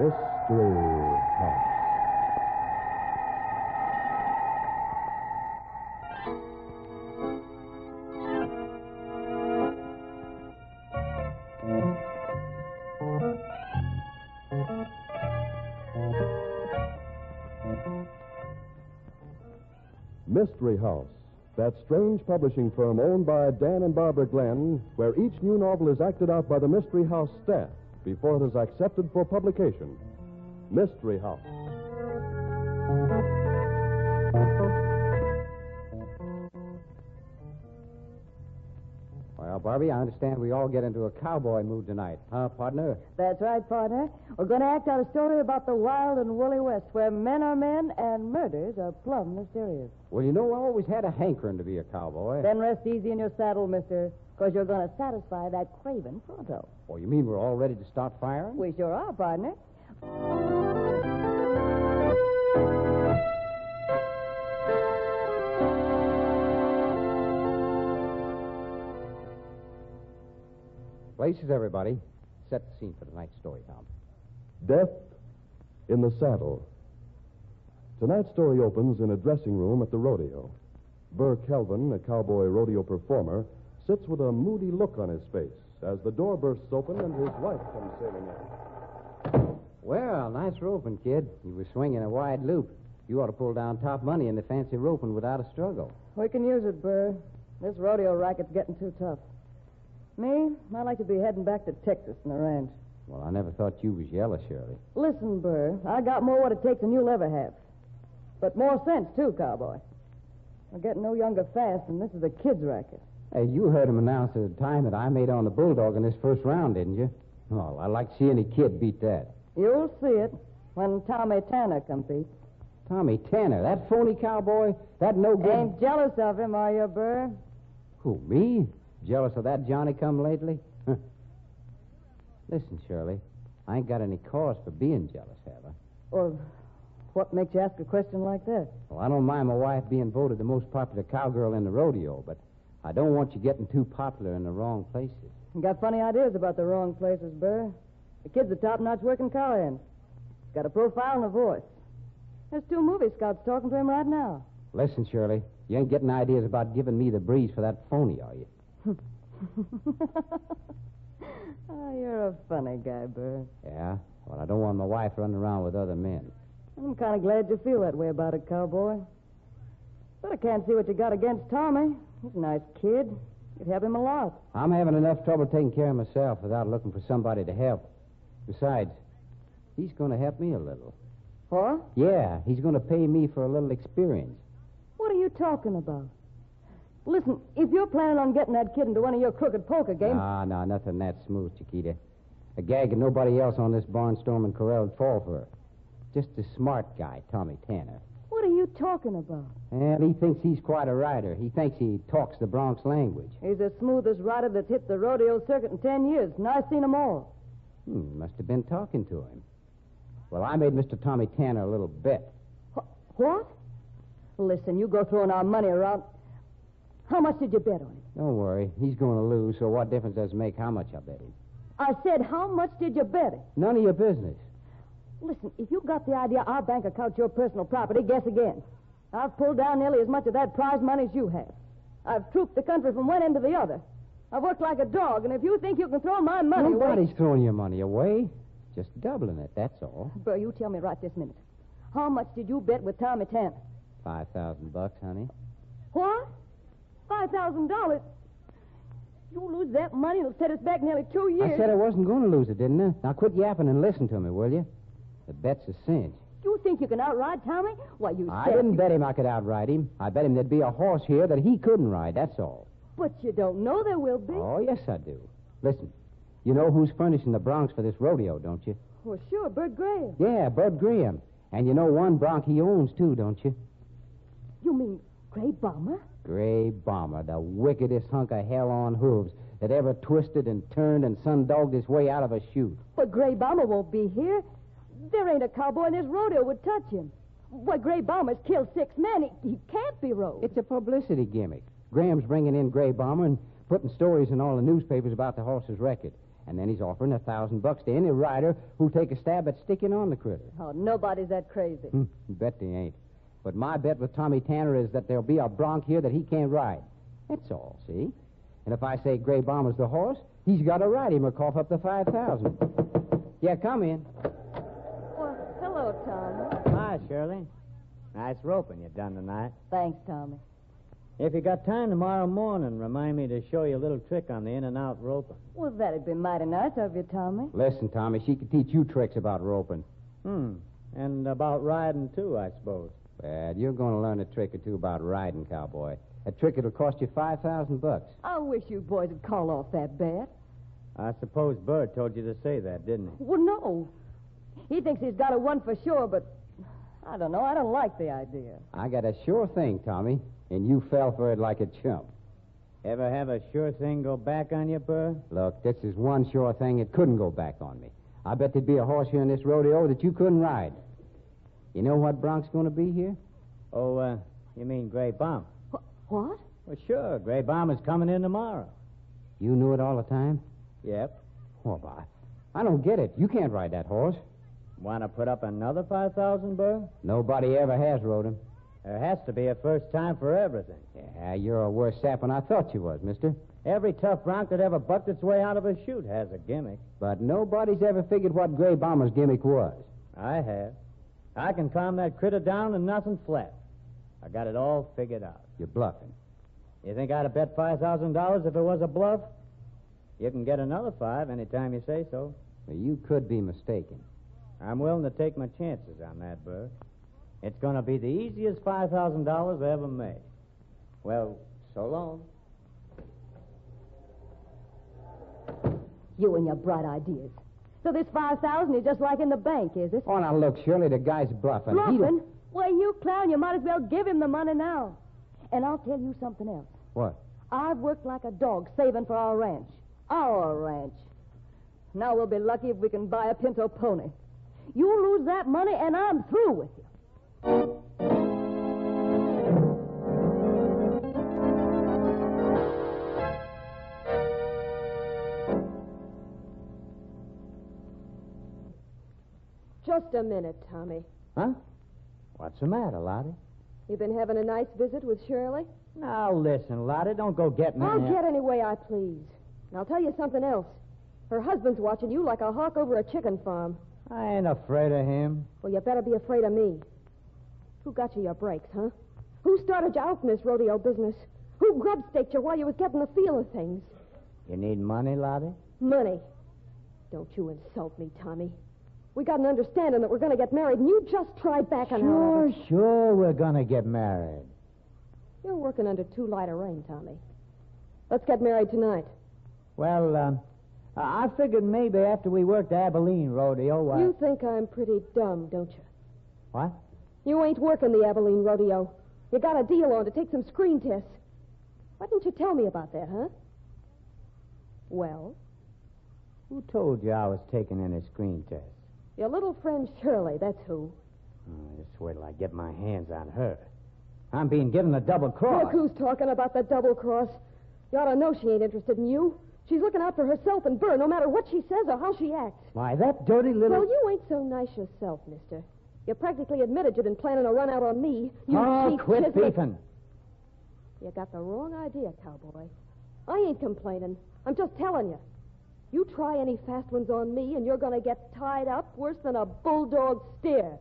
Mystery House. Mystery House, that strange publishing firm owned by Dan and Barbara Glenn, where each new novel is acted out by the Mystery House staff before it is accepted for publication. Mystery House. Well, Barbie, I understand we all get into a cowboy mood tonight, huh, partner? That's right, partner. We're going to act out a story about the wild and woolly West, where men are men and murders are plumb mysterious. Well, you know, I always had a hankering to be a cowboy. Then rest easy in your saddle, mister, because you're going to satisfy that craven pronto. Oh, you mean we're all ready to start firing? We sure are, partner. Places, everybody. Set the scene for tonight's story, Tom. Death in the Saddle. Tonight's story opens in a dressing room at the rodeo. Burr Kelvin, a cowboy rodeo performer, sits with a moody look on his face as the door bursts open and his wife comes sailing in. Well, nice roping, kid. You were swinging a wide loop. You ought to pull down top money in the fancy roping without a struggle. We can use it, Burr. This rodeo racket's getting too tough. Me, I'd like to be heading back to Texas and the ranch. Well, I never thought you was yellow, Shirley. Listen, Burr, I got more what it takes than you'll ever have. But more sense, too, cowboy. We're getting no younger fast, and this is a kid's racket. Hey, you heard him announce at the time that I made on the Bulldog in this first round, didn't you? Oh, I'd like to see any kid beat that. You'll see it when Tommy Tanner competes. Tommy Tanner, that phony cowboy, that no good... Ain't jealous of him, are you, Burr? Who, me? Jealous of that Johnny-come-lately? Huh. Listen, Shirley, I ain't got any cause for being jealous, have I? Well, what makes you ask a question like that? Well, I don't mind my wife being voted the most popular cowgirl in the rodeo, but I don't want you getting too popular in the wrong places. You got funny ideas about the wrong places, Burr. The kid's a top-notch working cowhand. He's got a profile and a voice. There's 2 movie scouts talking to him right now. Listen, Shirley, you ain't getting ideas about giving me the breeze for that phony, are you? Oh, you're a funny guy, Burr. Yeah? Well, I don't want my wife running around with other men. I'm kind of glad you feel that way about it, cowboy. But I can't see what you got against Tommy. He's a nice kid. You'd help him a lot. I'm having enough trouble taking care of myself without looking for somebody to help. Besides, he's going to help me a little. What? Yeah, he's going to pay me for a little experience. What are you talking about? Listen, if you're planning on getting that kid into one of your crooked poker games... No, nothing that smooth, Chiquita. A gag that nobody else on this barnstorming corral would fall for. Just a smart guy, Tommy Tanner. What are you talking about? Well, he thinks he's quite a rider. He thinks he talks the Bronx language. He's the smoothest rider that's hit the rodeo circuit in 10 years, and I've seen them all. Must have been talking to him. Well, I made Mr. Tommy Tanner a little bet. What? Listen, you go throwing our money around. How much did you bet on him? Don't worry. He's going to lose, so what difference does it make how much I bet him? I said, how much did you bet him? None of your business. Listen, if you got the idea our bank account's your personal property, guess again. I've pulled down nearly as much of that prize money as you have. I've trooped the country from one end to the other. I've worked like a dog, and if you think you can throw my money Nobody's away... throwing your money away. Just doubling it, that's all. Bro, you tell me right this minute. How much did you bet with Tommy Tanner? $5,000, honey. What? $5,000? You lose that money, it'll set us back nearly 2 years. I said I wasn't going to lose it, didn't I? Now quit yapping and listen to me, will you? The bet's a cinch. You think you can outride Tommy? Why, you I didn't bet him I could outride him. I bet him there'd be a horse here that he couldn't ride, that's all. But you don't know there will be. Oh, yes, I do. Listen, you know who's furnishing the broncs for this rodeo, don't you? Well, sure, Bert Graham. Yeah, Bud Graham. And you know one bronc he owns, too, don't you? You mean Gray Bomber? Gray Bomber, the wickedest hunk of hell on hooves that ever twisted and turned and sun-dogged his way out of a chute. But Gray Bomber won't be here. There ain't a cowboy in this rodeo would touch him. Why, Gray Bomber's killed 6 men. He can't be rode. It's a publicity gimmick. Graham's bringing in Gray Bomber and putting stories in all the newspapers about the horse's record. And then he's offering $1,000 to any rider who'll take a stab at sticking on the critter. Oh, nobody's that crazy. Bet they ain't. But my bet with Tommy Tanner is that there'll be a bronc here that he can't ride. That's all, see? And if I say Gray Bomber's the horse, he's got to ride him or cough up the $5,000. Yeah, come in. Well, hello, Tommy. Hi, Shirley. Nice roping you done tonight. Thanks, Tommy. If you got time tomorrow morning, remind me to show you a little trick on the in-and-out roping. Well, that'd be mighty nice of you, Tommy. Listen, Tommy, she could teach you tricks about roping. And about riding, too, I suppose. But you're going to learn a trick or two about riding, cowboy. A trick that'll cost you $5,000. I wish you boys would call off that bet. I suppose Bird told you to say that, didn't he? Well, no. He thinks he's got a one for sure, but I don't know. I don't like the idea. I got a sure thing, Tommy, and you fell for it like a chump. Ever have a sure thing go back on you, Bird? Look, this is one sure thing that couldn't go back on me. I bet there'd be a horse here in this rodeo that you couldn't ride. You know what bronc's going to be here? Oh, you mean Gray Bomb? What? Well, sure. Gray Bomb is coming in tomorrow. You knew it all the time? Yep. Oh, boy. I don't get it. You can't ride that horse. Want to put up another 5,000, Bird? Nobody ever has rode him. There has to be a first time for everything. Yeah, you're a worse sap than I thought you was, mister. Every tough bronc that ever bucked its way out of a chute has a gimmick. But nobody's ever figured what Gray Bomber's gimmick was. I have. I can calm that critter down and nothing flat. I got it all figured out. You're bluffing. You think I'd have bet $5,000 if it was a bluff? You can get another $5 anytime you say so. Well, you could be mistaken. I'm willing to take my chances on that, Burr. It's going to be the easiest $5,000 I ever made. Well, so long. You and your bright ideas. So this $5,000 is just like in the bank, is it? Oh, now look, Shirley, the guy's bluffing. Bluffing? Why, you clown, you might as well give him the money now. And I'll tell you something else. What? I've worked like a dog saving for our ranch. Our ranch. Now we'll be lucky if we can buy a pinto pony. You lose that money, and I'm through with you. Just a minute, Tommy. Huh? What's the matter, Lottie? You been having a nice visit with Shirley? Now, listen, Lottie, don't go getting in I'll there. get any way I please. And I'll tell you something else. Her husband's watching you like a hawk over a chicken farm. I ain't afraid of him. Well, you better be afraid of me. Who got you your breaks, huh? Who started you out in this rodeo business? Who grub-staked you while you was getting the feel of things? You need money, Lottie? Money. Don't you insult me, Tommy. We got an understanding that we're going to get married, and you just tried backing out of it. Sure, we're going to get married. You're working under too light a rein, Tommy. Let's get married tonight. Well, I figured maybe after we worked the Abilene rodeo, You think I'm pretty dumb, don't you? What? You ain't working the Abilene rodeo. You got a deal on to take some screen tests. Why didn't you tell me about that, huh? Well, Who told you I was taking any screen tests? your little friend Shirley, that's who. Just wait till I get my hands on her. I'm being given a double cross. Look who's talking about the double cross. You ought to know she ain't interested in you. She's looking out for herself and Burr, no matter what she says or how she acts. Why, that dirty little... Well, you ain't so nice yourself, mister. You practically admitted you'd been planning a run out on me. You cheap quit chisel. beefing. You got the wrong idea, cowboy. I ain't complaining. I'm just telling you. You try any fast ones on me, and you're going to get tied up worse than a bulldog steer.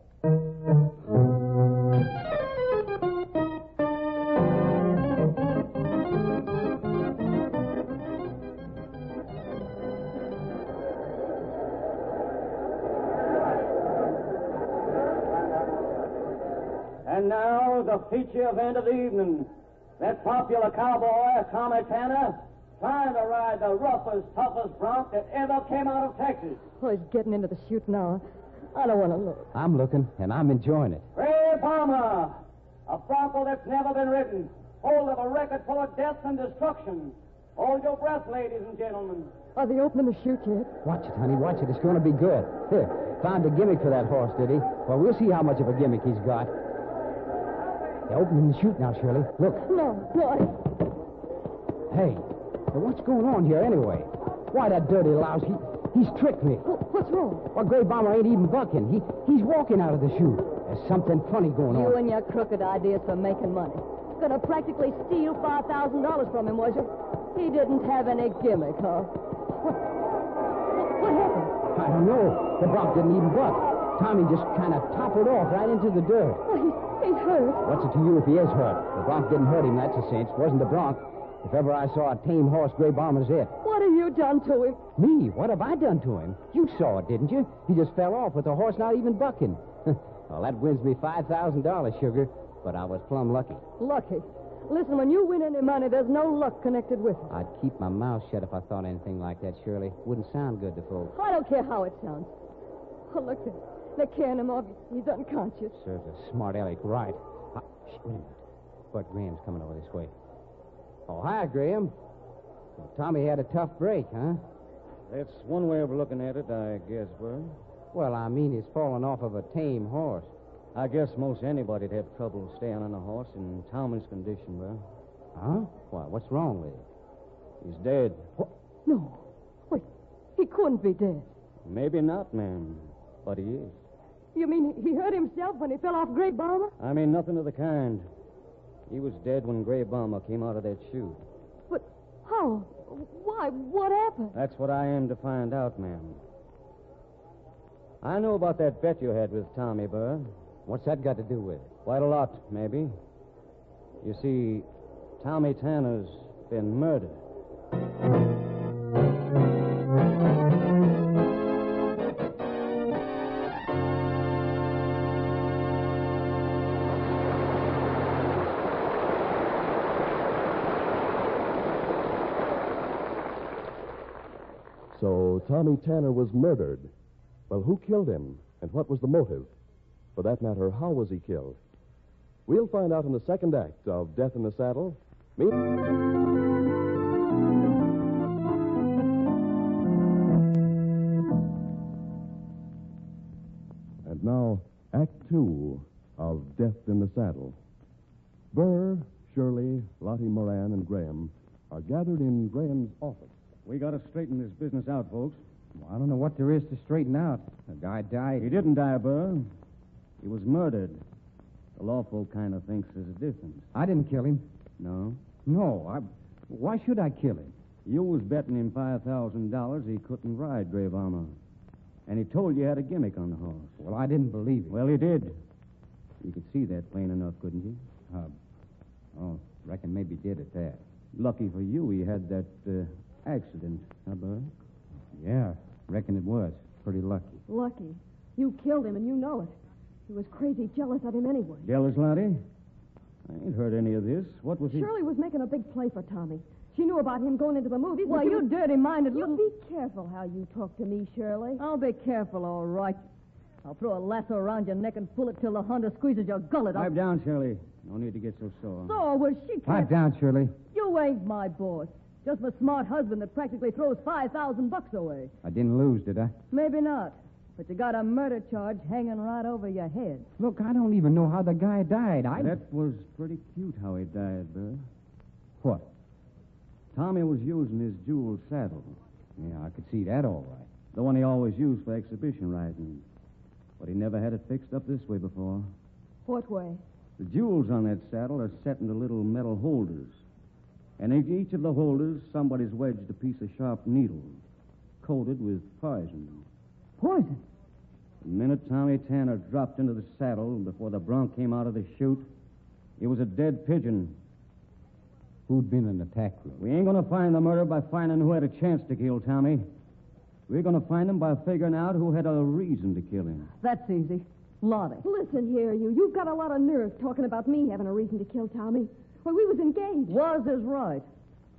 And now, the feature event of the evening. That popular cowboy, Tommy Tanner, trying to ride the roughest, toughest bronc that ever came out of Texas. Oh, he's getting into the chute now. I don't want to look. I'm looking, and I'm enjoying it. Gray Bomber, a bronco that's never been ridden, hold of a record full of death and destruction. Hold your breath, ladies and gentlemen. Are they opening the chute yet? Watch it, honey, watch it. It's going to be good. Here, found a gimmick for that horse, did he? Well, we'll see how much of a gimmick he's got. They're opening the chute now, Shirley. Look. No, boy. Hey, what's going on here anyway? Why, that dirty louse, he's tricked me. What's wrong? Well, Gray Bomber ain't even bucking. He's walking out of the chute. There's something funny going on. You and your crooked ideas for making money. Gonna practically steal $5,000 from him, was you? He didn't have any gimmick, huh? What happened? I don't know. The bronc didn't even buck. Tommy just kind of toppled off right into the dirt. Well, he's hurt. What's it to you if he is hurt? The bronc didn't hurt him, that's a cinch. Wasn't the bronc. If ever I saw a tame horse, Gray Bomber's it. What have you done to him? Me? What have I done to him? You saw it, didn't you? He just fell off with the horse not even bucking. Well, that wins me $5,000, Sugar. But I was plumb lucky. Lucky? Listen, when you win any money, there's no luck connected with it. I'd keep my mouth shut if I thought anything like that, Shirley. Wouldn't sound good to folks. I don't care how it sounds. Oh, look, they're carrying him off. He's unconscious. Serves a smart aleck right. Wait a minute. Bert Graham's coming over this way. Oh, hi, Graham. Well, Tommy had a tough break, huh? That's one way of looking at it, I guess, Bert. Well, I mean, he's fallen off of a tame horse. I guess most anybody'd have trouble staying on a horse in Tommy's condition, Bert. Huh? Why, what's wrong with him? He's dead. What? No. Wait, he couldn't be dead. Maybe not, ma'am, but he is. You mean he hurt himself when he fell off Gray Bomber? I mean nothing of the kind. He was dead when Gray Bomber came out of that chute. But how? Why? What happened? That's what I aim to find out, ma'am. I know about that bet you had with Tommy, Burr. What's that got to do with it? Quite a lot, maybe. You see, Tommy Tanner's been murdered. So Tommy Tanner was murdered. Well, who killed him, and what was the motive? For that matter, how was he killed? We'll find out in the second act of Death in the Saddle. And now, Act 2 of Death in the Saddle. Burr, Shirley, Lottie Moran, and Graham are gathered in Graham's office. We got to straighten this business out, folks. Well, I don't know what there is to straighten out. The guy died. He didn't die, Burr. He was murdered. The law folk kind of thinks there's a difference. I didn't kill him. No? No, why should I kill him? You was betting him $5,000 he couldn't ride Gray Bomber. And he told you had a gimmick on the horse. Well, I didn't believe him. Well, he did. You could see that plain enough, couldn't you? Reckon maybe did at that. Lucky for you, he had that accident, huh, Burr? Yeah, reckon it was. Pretty lucky. Lucky. You killed him, and you know it. He was crazy jealous of him anyway. Jealous, Lottie? I ain't heard any of this. What was he... Shirley was making a big play for Tommy. She knew about him going into the movies. Why, you dirty-minded You little... be careful how you talk to me, Shirley. I'll be careful, all right. I'll throw a lasso around your neck and pull it till the hunter squeezes your gullet. Pipe down, Shirley. No need to get so sore. So, well, she can't... Pipe down, Shirley. You ain't my boss. Just a smart husband that practically throws $5,000 away. I didn't lose, did I? Maybe not. But you got a murder charge hanging right over your head. Look, I don't even know how the guy died. That was pretty cute how he died, Burr. What? Tommy was using his jeweled saddle. Yeah, I could see that all right. The one he always used for exhibition riding. But he never had it fixed up this way before. What way? The jewels on that saddle are set into little metal holders. And in each of the holders, somebody's wedged a piece of sharp needle, coated with poison. Poison? The minute Tommy Tanner dropped into the saddle before the bronc came out of the chute, he was a dead pigeon. Who'd been in the tack room? We ain't going to find the murderer by finding who had a chance to kill Tommy. We're going to find him by figuring out who had a reason to kill him. That's easy. Lottie. Listen here, you. You've got a lot of nerve talking about me having a reason to kill Tommy. Well, we was engaged. Was is right.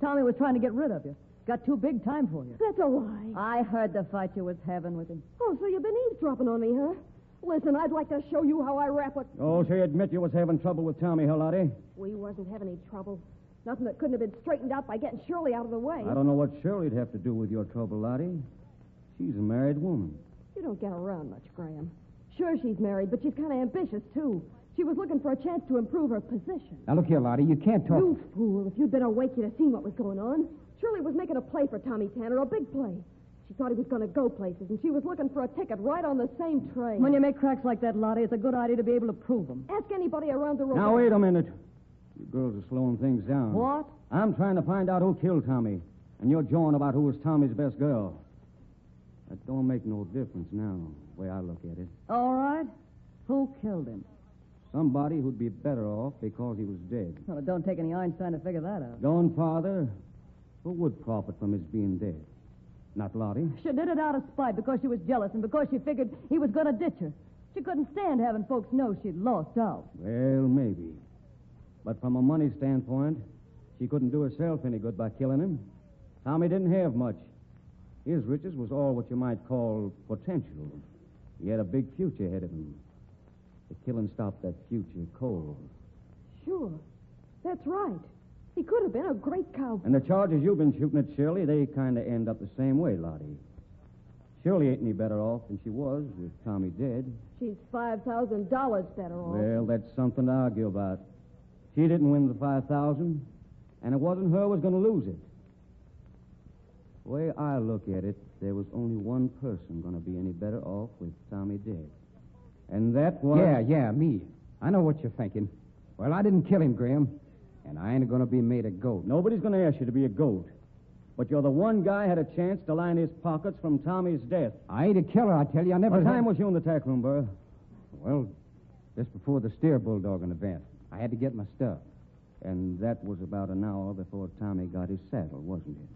Tommy was trying to get rid of you. Got too big time for you. That's a lie. I heard the fight you was having with him. Oh, so you've been eavesdropping on me, huh? Listen, I'd like to show you how I wrap it. Oh, so you admit you was having trouble with Tommy, huh, Lottie? We wasn't having any trouble. Nothing that couldn't have been straightened out by getting Shirley out of the way. I don't know what Shirley'd have to do with your trouble, Lottie. She's a married woman. You don't get around much, Graham. Sure, she's married, but she's kind of ambitious, too. She was looking for a chance to improve her position. Now, look here, Lottie, you can't talk... You fool. If you'd been awake, you'd have seen what was going on. Shirley was making a play for Tommy Tanner, a big play. She thought he was going to go places, and she was looking for a ticket right on the same train. When you make cracks like that, Lottie, it's a good idea to be able to prove them. Ask anybody around the room. Now, wait a minute. You girls are slowing things down. What? I'm trying to find out who killed Tommy, and you're jawing about who was Tommy's best girl. That don't make no difference now, the way I look at it. All right. Who killed him? Somebody who'd be better off because he was dead. Well, it don't take any Einstein to figure that out. Don't, Father. Who would profit from his being dead? Not Lottie. She did it out of spite because she was jealous and because she figured he was going to ditch her. She couldn't stand having folks know she'd lost out. Well, maybe. But from a money standpoint, she couldn't do herself any good by killing him. Tommy didn't have much. His riches was all what you might call potential. He had a big future ahead of him. The killing stopped that future cold. Sure. That's right. He could have been a great cowboy. And the charges you've been shooting at Shirley, they kind of end up the same way, Lottie. Shirley ain't any better off than she was with Tommy dead. She's $5,000 better off. Well, that's something to argue about. She didn't win the $5,000, and it wasn't her who was going to lose it. The way I look at it, there was only one person going to be any better off with Tommy dead. And that was... Yeah, me. I know what you're thinking. Well, I didn't kill him, Graham. And I ain't going to be made a goat. Nobody's going to ask you to be a goat. But you're the one guy had a chance to line his pockets from Tommy's death. I ain't a killer, I tell you. I never... What time was you in the tack room, Burr? Well, just before the steer bulldogging event. I had to get my stuff. And that was about an hour before Tommy got his saddle, wasn't it?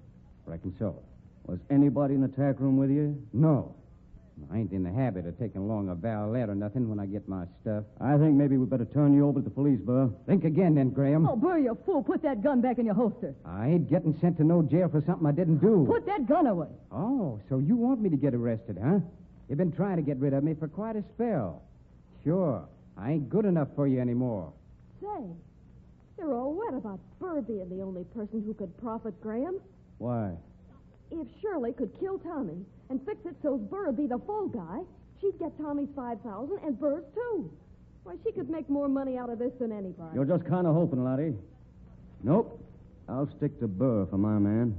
Reckon so. Was anybody in the tack room with you? No. I ain't in the habit of taking along a valet or nothing when I get my stuff. I think maybe we better turn you over to the police, Burr. Think again, then, Graham. Oh, Burr, you fool. Put that gun back in your holster. I ain't getting sent to no jail for something I didn't do. Put that gun away. Oh, so you want me to get arrested, huh? You've been trying to get rid of me for quite a spell. Sure. I ain't good enough for you anymore. Say, you're all wet about Burr being the only person who could profit, Graham. Why? If Shirley could kill Tommy and fix it so Burr'd be the fall guy, she'd get Tommy's $5,000 and Burr's too. Why, she could make more money out of this than anybody. You're just kind of hoping, Lottie. Nope. I'll stick to Burr for my man.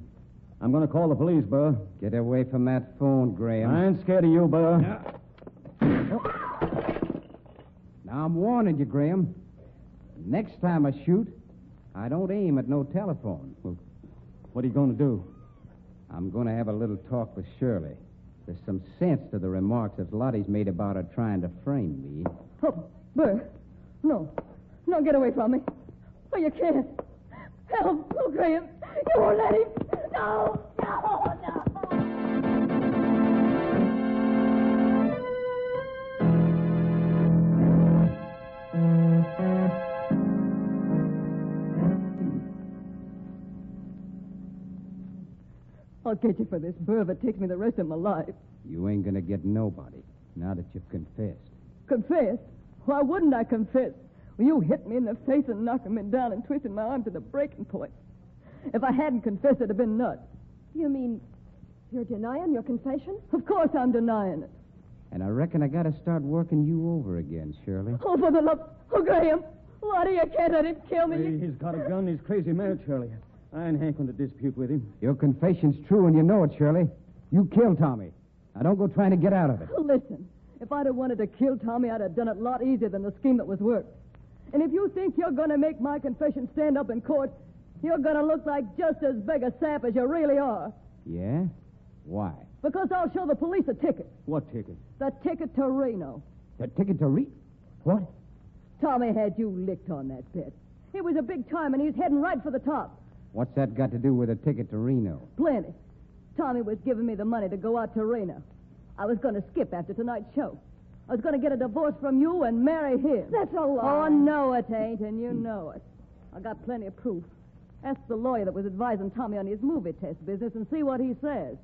I'm going to call the police, Burr. Get away from that phone, Graham. I ain't scared of you, Burr. Now, I'm warning you, Graham. Next time I shoot, I don't aim at no telephone. Well, what are you going to do? I'm going to have a little talk with Shirley. There's some sense to the remarks that Lottie's made about her trying to frame me. Oh, Burr. No. No, get away from me. Oh, you can't. Help. Oh, Graham. You won't let him. No. I'll get you for this, Burr, if it takes me the rest of my life. You ain't going to get nobody now that you've confessed. Confess? Why wouldn't I confess? Well, you hit me in the face and knocked me down and twisted my arm to the breaking point. If I hadn't confessed, it'd have been nuts. You mean you're denying your confession? Of course I'm denying it. And I reckon I got to start working you over again, Shirley. Oh, for the love... Oh, Graham. Lottie, you can't let him kill me. Hey, he's got a gun. He's crazy mad, Shirley. I ain't hankering to dispute with him. Your confession's true, and you know it, Shirley. You killed Tommy. Now, don't go trying to get out of it. Listen, if I'd have wanted to kill Tommy, I'd have done it a lot easier than the scheme that was worked. And if you think you're going to make my confession stand up in court, you're going to look like just as big a sap as you really are. Yeah? Why? Because I'll show the police a ticket. What ticket? The ticket to Reno. The ticket to What? Tommy had you licked on that bet. It was a big time, and he's heading right for the top. What's that got to do with a ticket to Reno? Plenty. Tommy was giving me the money to go out to Reno. I was going to skip after tonight's show. I was going to get a divorce from you and marry him. That's a lie. Oh, no, it ain't, and you know it. I got plenty of proof. Ask the lawyer that was advising Tommy on his movie test business and see what he says.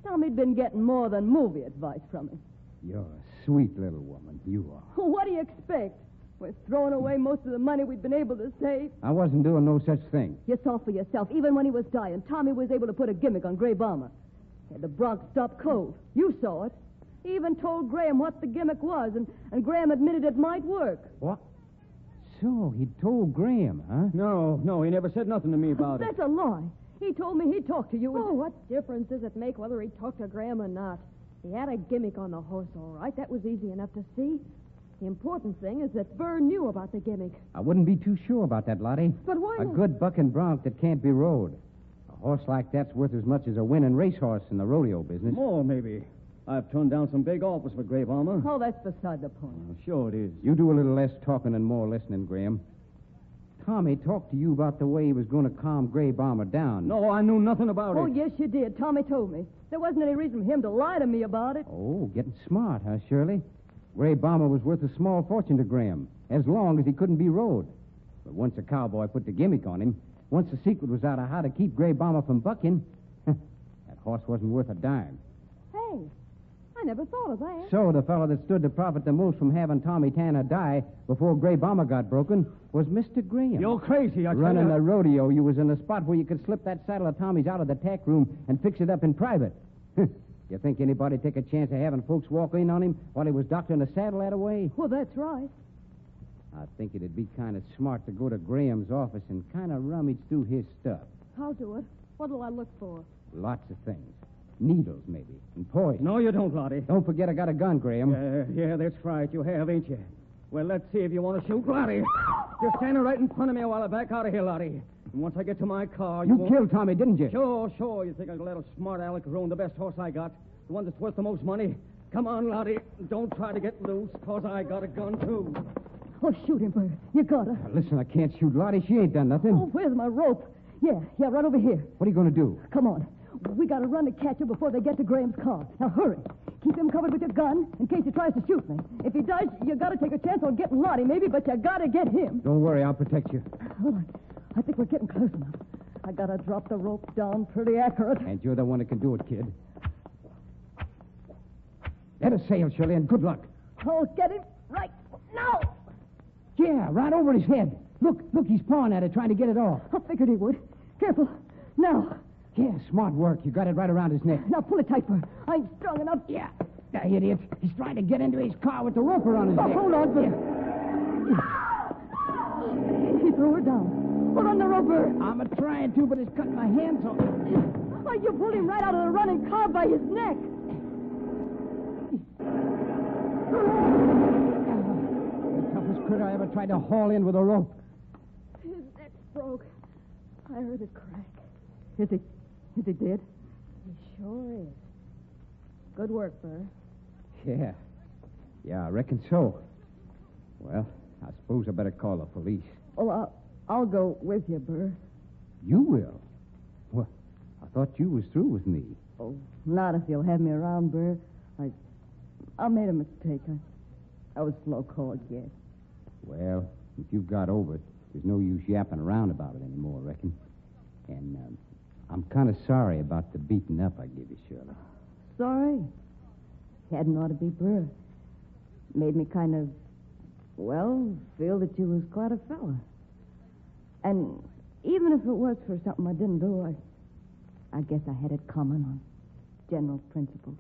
Tommy'd been getting more than movie advice from him. You're a sweet little woman. You are. What do you expect? We're throwing away most of the money we'd been able to save. I wasn't doing no such thing. You saw for yourself. Even when he was dying, Tommy was able to put a gimmick on Gray Bomber. Had the Bronx stop cold. You saw it. He even told Graham what the gimmick was, and Graham admitted it might work. What? So, he told Graham, huh? No, he never said nothing to me about it. That's a lie. He told me he'd talk to you. Oh, what difference does it make whether he talked to Graham or not? He had a gimmick on the horse, all right. That was easy enough to see. The important thing is that Burr knew about the gimmick. I wouldn't be too sure about that, Lottie. But why A not? good bucking bronc that can't be rode. A horse like that's worth as much as a winning racehorse in the rodeo business. More, maybe. I've turned down some big offers for Gray Bomber. Oh, that's beside the point. Well, sure it is. You do a little less talking and more listening, Graham. Tommy talked to you about the way he was going to calm Gray Bomber down. No, I knew nothing about Oh, it. yes, you did. Tommy told me. There wasn't any reason for him to lie to me about it. Oh, getting smart, huh, Shirley? Gray Bomber was worth a small fortune to Graham, as long as he couldn't be rode. But once a cowboy put the gimmick on him, once the secret was out of how to keep Gray Bomber from bucking, that horse wasn't worth a dime. Hey, I never thought of that. So the fellow that stood to profit the most from having Tommy Tanner die before Gray Bomber got broken was Mr. Graham. You're crazy, I tell Running you. the rodeo, you was in a spot where you could slip that saddle of Tommy's out of the tack room and fix it up in private. You think anybody'd take a chance of having folks walk in on him while he was doctoring the saddle that way? Well, that's right. I think it'd be kind of smart to go to Graham's office and kind of rummage through his stuff. I'll do it. What'll I look for? Lots of things. Needles, maybe, and poison. No, you don't, Lottie. Don't forget I got a gun, Graham. Yeah, that's right. You have, ain't you? Well, let's see if you want to shoot, Lottie. Just stand right in front of me while I back out of here, Lottie. And once I get to my car, You won't... killed Tommy, didn't you? Sure. You think I'll let a smart aleck ruin the best horse I got? The one that's worth the most money? Come on, Lottie. Don't try to get loose, because I got a gun, too. Oh, shoot him, Bert. You gotta. Now, listen, I can't shoot Lottie. She ain't done nothing. Oh, where's my rope? Yeah, right over here. What are you going to do? Come on. We gotta run to catch him before they get to Graham's car. Now, hurry. Keep him covered with your gun in case he tries to shoot me. If he does, you gotta take a chance on getting Lottie, maybe, but you gotta get him. Don't worry, I'll protect you. Hold on. I think we're getting close enough. I gotta drop the rope down pretty accurate. And you're the one that can do it, kid. Let us sail, Shirley, and good luck. I'll get him right now. Yeah, right over his head. Look, he's pawing at it, trying to get it off. I figured he would. Careful. Now. Yeah, smart work. You got it right around his neck. Now pull it tight, Bert. I ain't strong enough. Yeah, that idiot. He's trying to get into his car with the rope around his neck. Hold on, Bert. He threw her down. Hold on the rope, Bert. I'm a-trying to, but it's cutting my hands off. Why, you pulled him right out of the running car by his neck. The toughest critter I ever tried to haul in with a rope. His neck's broke. I heard it crack. Is he dead? He sure is. Good work, Burr. Yeah, I reckon so. Well, I suppose I better call the police. Oh, I'll go with you, Burr. You will? Well, I thought you was through with me. Oh, not if you'll have me around, Burr. I made a mistake. I was slow-called, yes. Well, if you've got over it, there's no use yapping around about it anymore, I reckon. And I'm kind of sorry about the beating up I gave you, Shirley. Sorry. Hadn't ought to be, Burr. Made me kind of, feel that you was quite a fella. And even if it was for something I didn't do, I guess I had it coming on general principles.